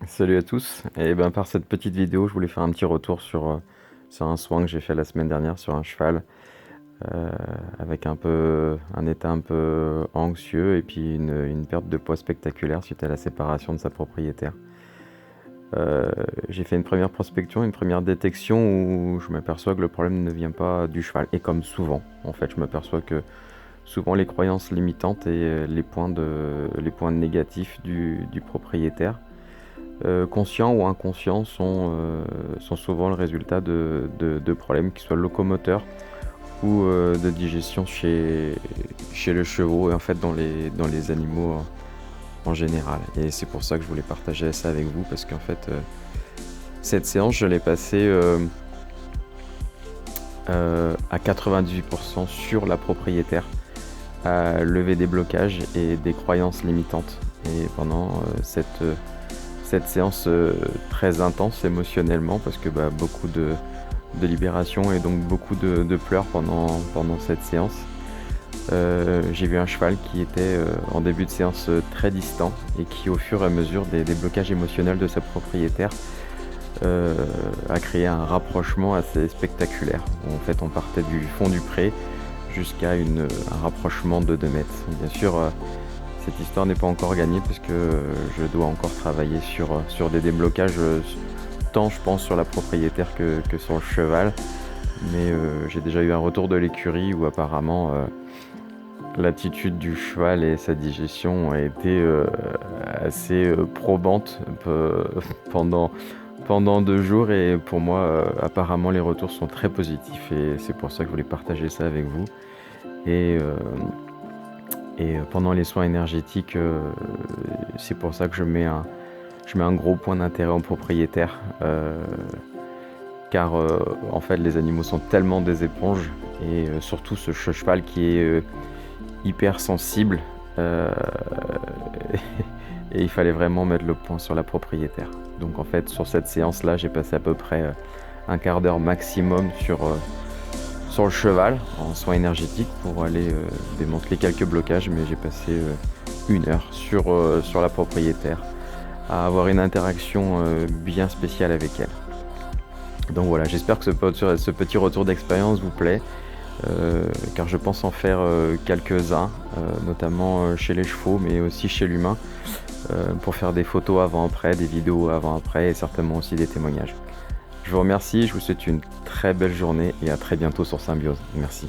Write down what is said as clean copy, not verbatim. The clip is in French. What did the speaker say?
Salut à tous. Et ben par cette petite vidéo, je voulais faire un petit retour sur un soin que j'ai fait la semaine dernière sur un cheval, euh, avec un état un peu anxieux et puis une perte de poids spectaculaire suite à la séparation de sa propriétaire. J'ai fait une première prospection, une première détection où je m'aperçois que le problème ne vient pas du cheval. Et comme souvent, en fait, je m'aperçois que souvent les croyances limitantes et les points négatifs du propriétaire, conscients ou inconscients, sont souvent le résultat de problèmes qui soient locomoteurs ou de digestion chez les chevaux et en fait dans les animaux en général. Et c'est pour ça que je voulais partager ça avec vous parce qu'en fait, cette séance, je l'ai passée à 98% sur la propriétaire, à lever des blocages et des croyances limitantes. Et pendant cette séance très intense émotionnellement, parce que beaucoup de libération et donc beaucoup de pleurs pendant cette séance. J'ai vu un cheval qui était en début de séance très distant et qui au fur et à mesure des blocages émotionnels de sa propriétaire a créé un rapprochement assez spectaculaire. En fait on partait du fond du pré jusqu'à un rapprochement de 2 mètres. Bien sûr, cette histoire n'est pas encore gagnée parce que je dois encore travailler sur des déblocages, tant je pense sur la propriétaire que sur le cheval. Mais j'ai déjà eu un retour de l'écurie où apparemment l'attitude du cheval et sa digestion a été assez probante pendant, pendant 2 jours. Et pour moi, apparemment, les retours sont très positifs. Et c'est pour ça que je voulais partager ça avec vous. Et, euh, et pendant les soins énergétiques, c'est pour ça que je mets un gros point d'intérêt en propriétaire. Car en fait, les animaux sont tellement des éponges. Et surtout ce cheval qui est hyper sensible. euh, et il fallait vraiment mettre le point sur la propriétaire. Donc en fait, sur cette séance-là, j'ai passé à peu près un quart d'heure maximum sur le cheval en soins énergétiques pour aller démanteler quelques blocages, mais j'ai passé 1 heure sur la propriétaire à avoir une interaction bien spéciale avec elle. Donc voilà, j'espère que ce petit retour d'expérience vous plaît, car je pense en faire quelques-uns, notamment chez les chevaux, mais aussi chez l'humain, pour faire des photos avant-après, des vidéos avant-après et certainement aussi des témoignages. Je vous remercie, je vous souhaite une très belle journée et à très bientôt sur Symbiose. Merci.